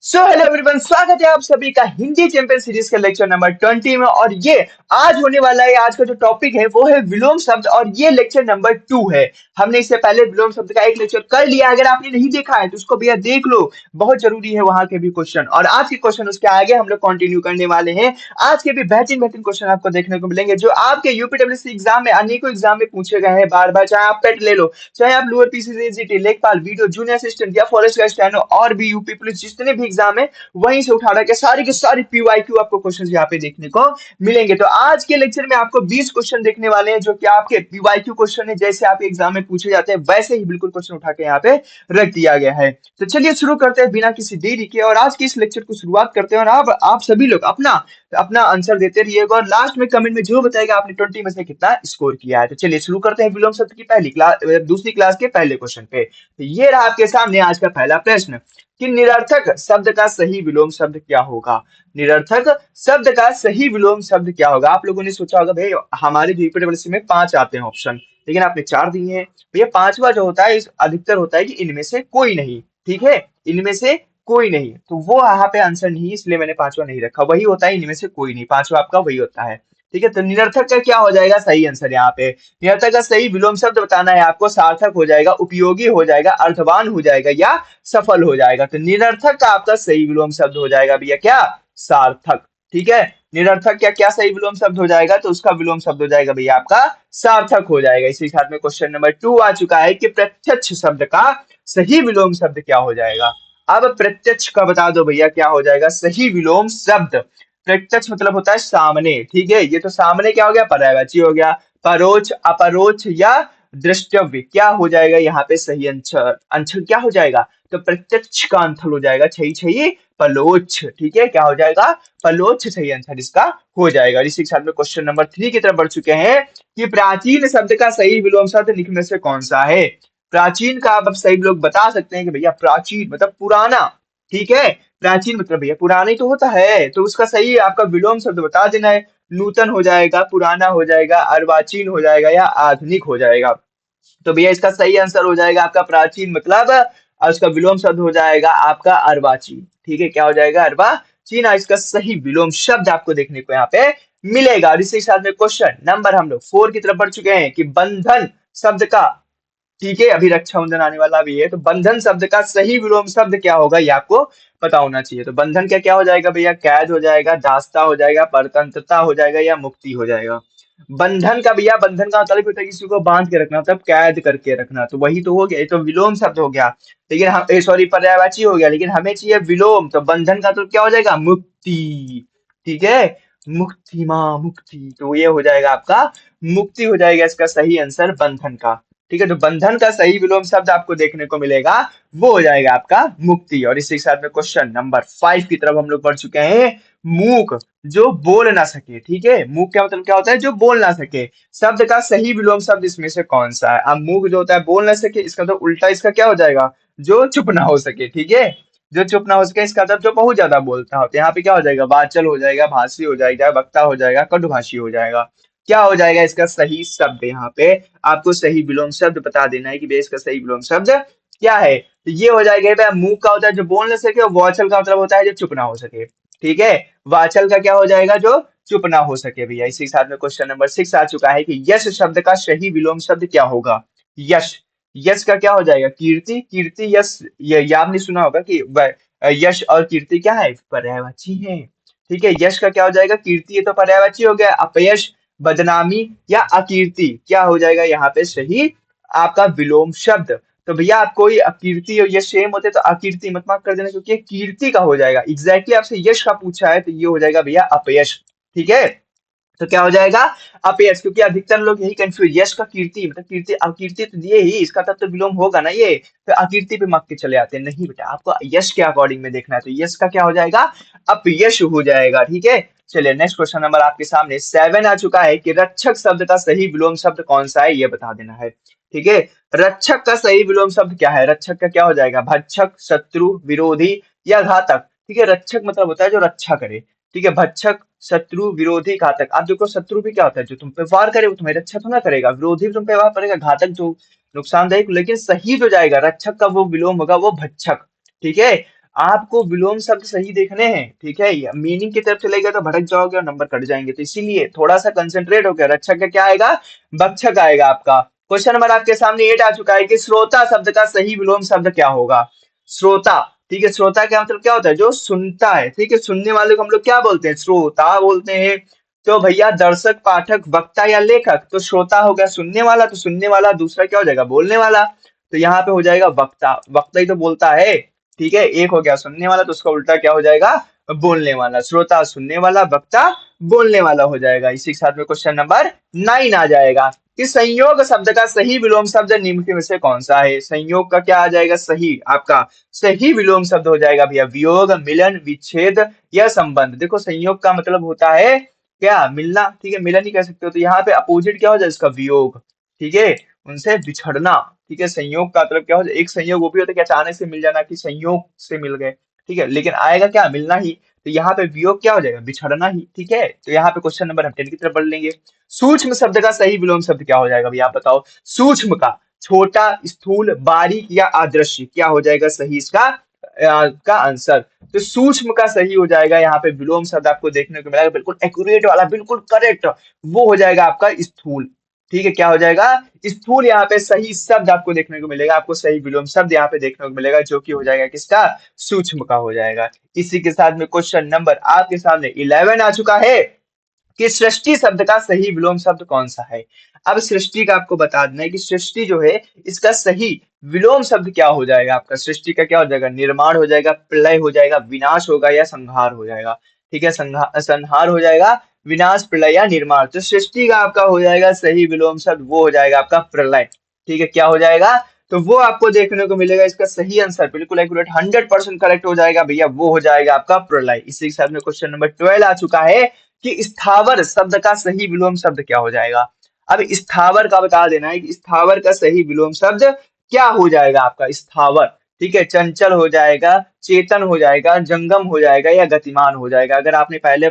Hello everyone, स्वागत है आप सभी का हिंदी चैंपियन सीरीज के लेक्चर नंबर 20 में। और ये आज होने वाला है। आज का जो टॉपिक है वो है विलोम शब्द और ये लेक्चर नंबर 2 है। हमने इससे पहले विलोम शब्द का एक लेक्चर कर लिया। अगर आपने नहीं देखा है तो उसको भैया देख लो, बहुत जरूरी है वहां के भी क्वेश्चन। और आज के क्वेश्चन उसके आगे हम लोग कंटिन्यू करने वाले हैं। आज के भी बेहतरीन बेहतरीन क्वेश्चन आपको देखने को मिलेंगे जो आपके यूपीडब्ल्यूएससी एग्जाम में अनेकों एग्जाम में पूछे गए हैं बार बार। चाहे आप पेट ले लो, चाहे आप लोअर पीसीसी, जीटी, लेखपाल, वीडियो, जूनियर असिस्टेंट या फॉरेस्ट गार्ड स्टेनो और भी यूपी पुलिस जितने भी एग्जाम है वहीं से उठा रहा सारी के सारी पीवाईक्यू आपको क्वेश्चन यहाँ पे देखने को मिलेंगे। तो आज के लेक्चर में आपको 20 क्वेश्चन देखने वाले हैं जो कि आपके पीवाईक्यू क्वेश्चन है। जैसे आपके एग्जाम में पूछे जाते हैं वैसे ही बिल्कुल क्वेश्चन उठा के यहाँ पे रख दिया गया है। तो चलिए शुरू करते हैं बिना किसी देरी के और आज के इस लेक्चर को शुरुआत करते हैं। और आप सभी लोग अपना अपना आंसर देते रहिएगा और लास्ट में कमेंट में जरूर बताएगा आपने 20 में से कितना स्कोर किया है। तो चलिए शुरू करते हैं विलोम शब्द की पहली क्लास, दूसरी क्लास के पहले क्वेश्चन पे। तो ये रहा आपके सामने आज का पहला प्रश्न कि निरर्थक शब्द का सही विलोम शब्द क्या होगा। निरर्थक शब्द का सही विलोम शब्द क्या होगा। आप लोगों ने सोचा होगा भाई हमारे यूपीडब्ल्यूएससी में 5 आते हैं ऑप्शन, लेकिन आपने 4 दिए हैं। भैया पांचवा जो होता है अधिकतर होता है कि इनमें से कोई नहीं। ठीक है, इनमें से कोई नहीं, तो वो यहाँ पे आंसर नहीं, इसलिए मैंने पांचवा नहीं रखा। वही होता है इनमें से कोई नहीं, पांचवा आपका वही होता है। ठीक है, तो निरर्थक का क्या हो जाएगा सही आंसर यहाँ पे। निरर्थक का सही विलोम शब्द बताना है आपको। सार्थक हो जाएगा, उपयोगी हो जाएगा, अर्थवान हो जाएगा या सफल हो जाएगा। तो निरर्थक का आपका सही विलोम शब्द हो जाएगा भैया क्या, सार्थक। ठीक है, निरर्थक क्या क्या सही विलोम शब्द हो जाएगा, तो उसका विलोम शब्द हो जाएगा भैया आपका सार्थक हो जाएगा। इसी के साथ में क्वेश्चन नंबर 2 आ चुका है कि प्रत्यक्ष शब्द का सही विलोम शब्द क्या हो जाएगा। अब प्रत्यक्ष का बता दो भैया क्या हो जाएगा सही विलोम शब्द। प्रत्यक्ष मतलब होता है सामने। ठीक है, ये तो सामने क्या हो गया, पर्यायवाची हो गया। परोक्ष, अपरोक्ष या दृष्टव्य क्या हो जाएगा यहाँ पे सही आंसर। आंसर क्या हो जाएगा, तो प्रत्यक्ष का आंसर हो जाएगा छही छही पलोक्ष। ठीक है, क्या हो जाएगा, पलोक्ष सही आंसर इसका हो जाएगा। इसी के साथ में क्वेश्चन नंबर 3 की तरफ बढ़ चुके हैं कि प्राचीन शब्द का सही विलोम शब्द निम्न में से कौन सा है। प्राचीन का आप सही लोग बता सकते हैं कि भैया प्राचीन मतलब पुराना। ठीक है, प्राचीन मतलब भैया पुराना ही तो होता है, तो उसका सही आपका विलोम शब्द बता देना है। नूतन हो जाएगा, पुराना हो जाएगा, अर्वाचीन हो जाएगा या आधुनिक हो जाएगा। तो भैया इसका सही आंसर हो जाएगा आपका प्राचीन मतलब, और उसका विलोम शब्द हो जाएगा आपका अर्वाचीन। ठीक है, क्या हो जाएगा, अर्वाचीन। और इसका सही विलोम शब्द आपको देखने को यहाँ पे मिलेगा। और इसी के साथ में क्वेश्चन नंबर हम लोग 4 की तरफ बढ़ चुके हैं कि बंधन शब्द का, ठीक है अभी रक्षाबंधन आने वाला भी है, तो बंधन शब्द का सही विलोम शब्द क्या होगा ये आपको पता होना चाहिए। तो बंधन क्या क्या हो जाएगा भैया, कैद हो जाएगा, दासता हो जाएगा, परतंत्रता हो जाएगा या मुक्ति हो जाएगा। बंधन का भैया, बंधन का मतलब होता है किसी को बांध के रखना, मतलब कैद करके रखना, तो वही तो हो गया, ये तो विलोम शब्द हो गया। लेकिन हम सॉरी पर्यायवाची हो गया, लेकिन हमें चाहिए विलोम, तो बंधन का तो क्या हो जाएगा, मुक्ति। ठीक है, मुक्ति माँ मुक्ति, तो ये हो जाएगा आपका मुक्ति हो जाएगा इसका सही आंसर बंधन का। ठीक है, तो बंधन का सही विलोम शब्द आपको देखने को मिलेगा, वो हो जाएगा आपका मुक्ति। और इसी के साथ में क्वेश्चन नंबर 5 की तरफ हम लोग बढ़ चुके हैं। मूक जो बोल ना सके। ठीक है, मूक क्या मतलब क्या होता है, जो बोल ना सके। शब्द का सही विलोम शब्द इसमें से कौन सा है। अब मूक जो होता है बोल ना सके, इसका तो उल्टा इसका क्या हो जाएगा, जो चुप ना हो सके। ठीक है, जो चुप ना हो सके इसका मतलब जो बहुत ज्यादा बोलता हो। तो यहाँ पे क्या हो जाएगा, वाचल हो जाएगा, भाषी हो जाएगा, वक्ता हो जाएगा, कटुभाषी हो जाएगा। क्या हो जाएगा इसका सही शब्द, यहाँ पे आपको सही विलोम शब्द बता देना है कि भैया इसका सही विलोम शब्द क्या है। तो ये हो जाएगा भैया, मुंह का होता है जो बोल ना सके, और वाचल का मतलब होता है जो चुप ना हो सके। ठीक है, वाचल का क्या हो जाएगा, जो चुप ना हो सके भैया। इसी के साथ में क्वेश्चन नंबर 6 आ चुका है कि यश शब्द का सही विलोम शब्द क्या होगा। यश, यश का क्या हो जाएगा, कीर्ति। कीर्ति यश, ये आपने सुना होगा कि यश और कीर्ति क्या है, पर्यायवाची है। ठीक है, यश का क्या हो जाएगा, कीर्ति, ये तो पर्यायवाची हो गया। अपयश, बदनामी या अकीर्ति क्या हो जाएगा यहाँ पे सही आपका विलोम शब्द। तो भैया आप कोई अकीर्ति और यश सेम होते तो अकीर्ति मत मार्क कर देना, क्योंकि ये कीर्ति का हो जाएगा। एग्जैक्टली आपसे यश का पूछा है तो ये हो जाएगा भैया अपयश। ठीक है, तो क्या हो जाएगा, अपयश, क्योंकि अधिकतर लोग यही कंफ्यूज, यश का कीर्ति मतलब कीर्ति, अकीर्ति तो दिए ही, इसका तब तो विलोम होगा ना ये, तो अकीर्ति पे मत के चले आते हैं। नहीं बेटा, आपको यश के अकॉर्डिंग में देखना है, तो यश का क्या हो जाएगा, अपयश हो जाएगा। ठीक है, चलिए नेक्स्ट क्वेश्चन नंबर आपके सामने 7 आ चुका है कि रक्षक शब्द का सही विलोम शब्द कौन सा है, ये बता देना है। ठीक है, रक्षक का सही विलोम शब्द क्या है। रक्षक का क्या हो जाएगा, भक्षक, शत्रु, विरोधी या घातक। ठीक है, रक्षक मतलब होता है जो रक्षा करे। ठीक है, भक्षक, शत्रु, विरोधी, घातक। आप देखो शत्रु भी क्या होता है, जो तुम पे वार करे वो तुम्हें रक्षा तो ना करेगा, विरोधी भी तुम पे वार करेगा, घातक जो नुकसानदायक। लेकिन सही जो जाएगा रक्षक का वो विलोम होगा वो भक्षक। ठीक है, आपको विलोम शब्द सही देखने हैं, ठीक है। मीनिंग की तरफ चले गए तो भटक जाओगे और नंबर कट जाएंगे, तो इसीलिए थोड़ा सा कंसेंट्रेट होकर रक्षक का क्या आएगा, भक्षक आएगा आपका। क्वेश्चन नंबर आपके सामने 8 आ चुका है कि श्रोता शब्द का सही विलोम शब्द क्या होगा। श्रोता, ठीक है, श्रोता का मतलब क्या होता है, जो सुनता है, ठीक है, सुनने वाले को हम लोग क्या बोलते हैं, श्रोता बोलते हैं। तो भैया दर्शक, पाठक, वक्ता या लेखक, तो श्रोता हो गया सुनने वाला, तो सुनने वाला दूसरा क्या हो जाएगा, बोलने वाला। तो यहाँ पे हो जाएगा वक्ता, वक्ता ही तो बोलता है, ठीक है। एक हो गया सुनने वाला, तो उसका उल्टा क्या हो जाएगा, बोलने वाला। श्रोता सुनने वाला, वक्ता बोलने वाला हो जाएगा। इसी के साथ में क्वेश्चन नंबर 9 आ जाएगा कि संयोग शब्द का सही विलोम शब्द निम्न में से कौन सा है। संयोग का क्या आ जाएगा, सही आपका सही विलोम शब्द हो जाएगा भैया वियोग, मिलन, विच्छेद या संबंध। देखो संयोग का मतलब होता है क्या, मिलना, ठीक है, मिलन ही कह सकते हो। तो यहाँ पे अपोजिट क्या हो जाए इसका, वियोग, ठीक है, उनसे बिछड़ना, ठीक है। संयोग का मतलब क्या हो जाए, एक संयोग वो भी होता है कि अचानक से मिल जाना, कि संयोग से मिल गए, ठीक है, लेकिन आएगा क्या, मिलना ही। तो यहाँ पे वियोग क्या हो जाएगा, बिछड़ना ही, ठीक है। तो यहाँ पे क्वेश्चन नंबर हम 10 की तरफ बढ़ लेंगे। सूक्ष्म शब्द का सही विलोम शब्द क्या हो जाएगा भैया, आप बताओ। सूक्ष्म का छोटा, स्थूल, बारीक या अदृश्य, क्या हो जाएगा सही इसका का आंसर। तो सूक्ष्म का सही हो जाएगा यहाँ पे विलोम शब्द आपको देखने को मिलेगा, बिल्कुल एक्यूरेट वाला, बिल्कुल करेक्ट, वो हो जाएगा आपका स्थूल, ठीक है। क्या हो जाएगा, स्थूल, यहाँ पे सही शब्द आपको देखने को मिलेगा, आपको सही विलोम शब्द यहाँ पे देखने को मिलेगा, जो कि हो जाएगा किसका, सूक्ष्म का हो जाएगा। इसी के साथ में क्वेश्चन नंबर आपके सामने 11 आ चुका है कि सृष्टि शब्द का सही विलोम शब्द कौन सा है। अब सृष्टि का आपको बता देना है कि सृष्टि जो है इसका सही विलोम शब्द क्या हो जाएगा आपका। सृष्टि का क्या हो जाएगा, निर्माण हो जाएगा, प्रलय हो जाएगा, विनाश होगा या संहार हो जाएगा, ठीक है। संहार हो जाएगा, विनाश, प्रलय या निर्माण। तो सृष्टि का आपका हो जाएगा सही विलोम शब्द, वो हो जाएगा आपका प्रलय, ठीक है। क्या हो जाएगा, तो वो आपको देखने को मिलेगा, इसका सही आंसर बिल्कुल एक्यूरेट 100% करेक्ट हो जाएगा भैया, वो हो जाएगा आपका प्रलय। इसी के साथ में क्वेश्चन नंबर 12 आ चुका है कि स्थावर शब्द का सही विलोम शब्द क्या हो जाएगा। अब स्थावर का बता देना है कि स्थावर का सही विलोम शब्द क्या हो जाएगा आपका। स्थावर, ठीक है, चंचल हो जाएगा, चेतन हो जाएगा, जंगम हो जाएगा या गतिमान हो जाएगा। अगर आपने पहले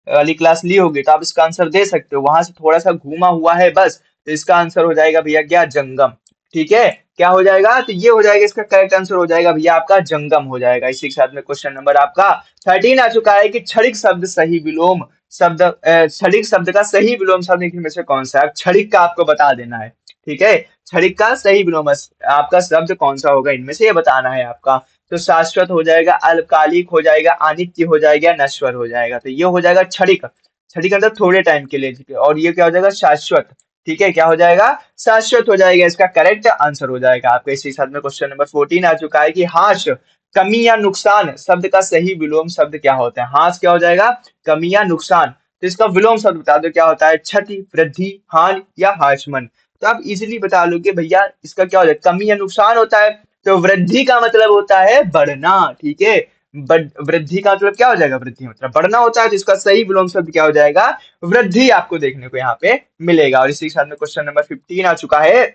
वाली क्लास ली होगी तो आप इसका आंसर दे सकते हो, वहां से थोड़ा सा घूमा हुआ है बस, तो इसका आंसर हो जाएगा भैया क्या, जंगम, ठीक है। क्या हो जाएगा, तो ये हो जाएगा, इसका करेक्ट आंसर हो जाएगा भैया आपका जंगम हो जाएगा। इसी के साथ में क्वेश्चन नंबर आपका 13 आ चुका है कि क्षणिक शब्द सही विलोम शब्द, क्षणिक शब्द का सही विलोम शब्द इनमें से कौन सा है। क्षणिक का आपको बता देना है, ठीक है। क्षणिक का सही विलोम आपका शब्द कौन सा होगा इनमें से, ये बताना है आपका। तो शाश्वत हो जाएगा, अल्पकालिक हो जाएगा, अनित्य हो जाएगा, नश्वर हो जाएगा। तो ये हो जाएगा क्षणिक, क्षणिक मतलब थोड़े टाइम के लिए, और ये क्या हो जाएगा, शाश्वत, ठीक है। क्या हो जाएगा, शाश्वत हो जाएगा, इसका करेक्ट आंसर हो जाएगा आपका। इसी के साथ में क्वेश्चन नंबर 14 आ चुका है कि हाश, कमी या नुकसान शब्द का सही विलोम शब्द क्या होता है। हास क्या हो जाएगा, कमी या नुकसान, तो इसका विलोम शब्द बता दो क्या होता है, क्षति, वृद्धि, हानि या हाशमन। तो आप इजीली बता लो कि भैया इसका क्या हो जाएगा, कमी या नुकसान होता है, तो वृद्धि का मतलब होता है बढ़ना, ठीक है। वृद्धि का मतलब क्या हो जाएगा, वृद्धि मतलब बढ़ना होता है, तो इसका सही विलोम शब्द क्या हो जाएगा, वृद्धि आपको देखने को यहाँ पे मिलेगा। और इसी के साथ में क्वेश्चन नंबर 15 आ चुका है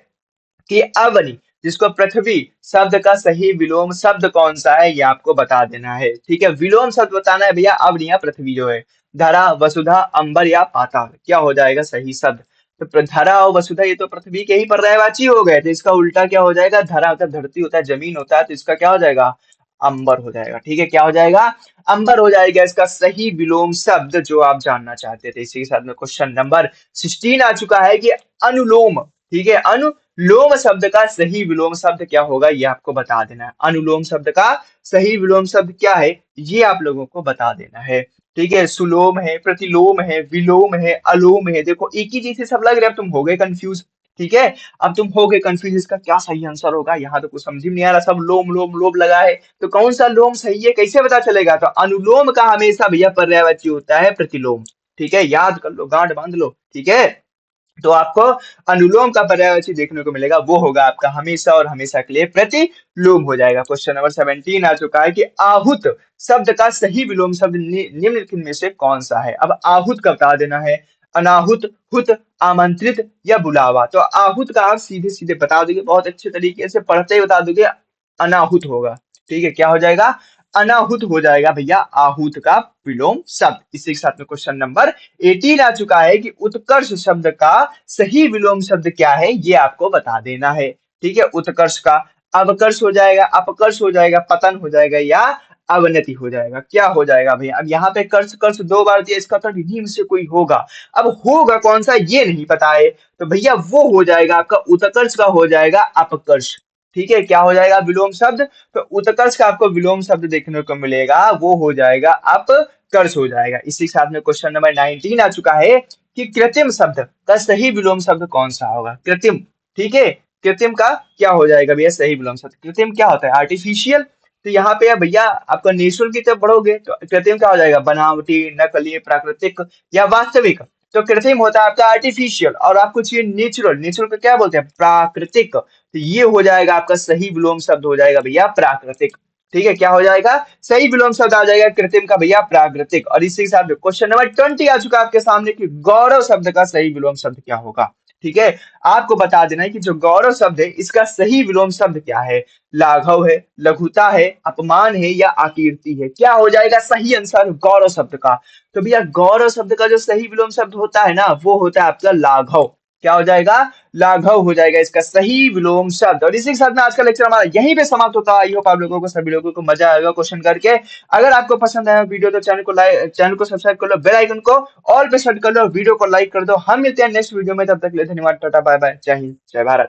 कि अवनि, जिसको पृथ्वी शब्द का सही विलोम शब्द कौन सा है, ये आपको बता देना है, ठीक है। विलोम शब्द बताना है भैया, अवनि या पृथ्वी जो है। धरा, वसुधा, अंबर या पाताल, क्या हो जाएगा सही शब्द। तो धरा और वसुधा ये तो पृथ्वी के ही पर्यायवाची हो गए, तो इसका उल्टा क्या हो जाएगा, धरा होता है धरती होता है जमीन होता है, तो इसका क्या हो जाएगा, अंबर हो जाएगा, ठीक है। क्या हो जाएगा, अंबर हो जाएगा इसका सही विलोम शब्द, जो आप जानना चाहते थे। इसी के साथ में क्वेश्चन नंबर 16 आ चुका है कि अनुलोम, ठीक है, अनुलोम शब्द का सही विलोम शब्द क्या होगा, ये आपको बता देना है। अनुलोम शब्द का सही विलोम शब्द क्या है, ये आप लोगों को बता देना है, ठीक है। सुलोम है, प्रतिलोम है, विलोम है, अलोम है। देखो एक ही चीज से सब लग रहे, अब तुम हो गए कंफ्यूज, ठीक है। अब तुम हो गए कंफ्यूज, इसका क्या सही आंसर होगा, यहाँ तो कुछ समझ ही नहीं आ रहा, सब लोम लोम लोम लगा है, तो कौन सा लोम सही है, कैसे पता चलेगा। तो अनुलोम का हमेशा भैया पर्यायवाची होता है प्रतिलोम, ठीक है, याद कर लो, गांठ बांध लो, ठीक है। तो आपको अनुलोम का पर्यायवाची देखने को मिलेगा, वो होगा आपका हमेशा और हमेशा के लिए प्रतिलोम हो जाएगा। क्वेश्चन नंबर 17 आ चुका है कि आहूत शब्द का सही विलोम शब्द निम्नलिखित में से कौन सा है। अब आहूत का बता देना है, अनाहुत, हुत, आमंत्रित या बुलावा। तो आहूत का आप सीधे सीधे बता दोगे, बहुत अच्छे तरीके से पढ़ते ही बता दोगे, अनाहुत होगा, ठीक है। क्या हो जाएगा, अनाहुत हो जाएगा भैया आहूत का विलोम शब्द। इसी के साथ में क्वेश्चन नंबर 18 आ चुका है कि उत्कर्ष शब्द का सही विलोम शब्द क्या है, ये आपको बता देना है, ठीक है। उत्कर्ष का अवकर्ष हो जाएगा, अपकर्ष हो जाएगा, पतन हो जाएगा या अवनति हो जाएगा। क्या हो जाएगा भैया? अब यहाँ पे कर्स कर्स 2 बार दिया, इसका मतलब इन्हीं में से कोई होगा। अब होगा कौन सा ये नहीं पता है, तो भैया वो हो जाएगा आपका उत्कर्ष का हो जाएगा अपकर्ष। ठीक है, क्या हो जाएगा विलोम शब्द? तो उत्कर्ष का आपको विलोम शब्द देखने को मिलेगा, वो हो जाएगा अपकर्ष हो जाएगा। इसी के साथ में क्वेश्चन नंबर 19 आ चुका है कि कृत्रिम शब्द का सही विलोम शब्द कौन सा होगा? कृत्रिम, ठीक है, कृत्रिम का क्या हो जाएगा भैया सही विलोम शब्द? कृत्रिम क्या होता है? आर्टिफिशियल। तो यहाँ पे भैया आपका नेचुरल की तरफ बढ़ोगे तो कृत्रिम क्या हो जाएगा? बनावटी, नकली, प्राकृतिक या वास्तविक। तो कृत्रिम होता है आपका आर्टिफिशियल, और आपको चाहिए नेचुरल। नेचुरल को क्या बोलते हैं? प्राकृतिक। तो ये हो जाएगा आपका सही विलोम शब्द हो जाएगा भैया प्राकृतिक। ठीक है, क्या हो जाएगा? सही विलोम शब्द आ जाएगा कृत्रिम का भैया प्राकृतिक। और इसी के साथ क्वेश्चन नंबर 20 आ चुका है आपके सामने कि गौरव शब्द का सही विलोम शब्द क्या होगा। ठीक है, आपको बता देना है कि जो गौरव शब्द है इसका सही विलोम शब्द क्या है? लाघव है, लघुता है, अपमान है या आकीर्ति है? क्या हो जाएगा सही आंसर गौरव शब्द का? तो भैया गौरव शब्द का जो सही विलोम शब्द होता है ना, वो होता है आपका लाघव। क्या हो जाएगा? लाघव हो जाएगा इसका सही विलोम शब्द। और इसी के साथ में आज का लेक्चर हमारा यहीं पे समाप्त होता है। आई होप आप लोगों को, सभी लोगों को मजा आएगा क्वेश्चन करके। अगर आपको पसंद आया वीडियो तो चैनल को सब्सक्राइब कर लो, बेल आइकन को ऑल पे सेट कर लो, वीडियो को लाइक कर दो। हम मिलते हैं नेक्स्ट वीडियो में, तब तक के लिए धन्यवाद, टाटा बाय बाय, जय हिंद जय भारत।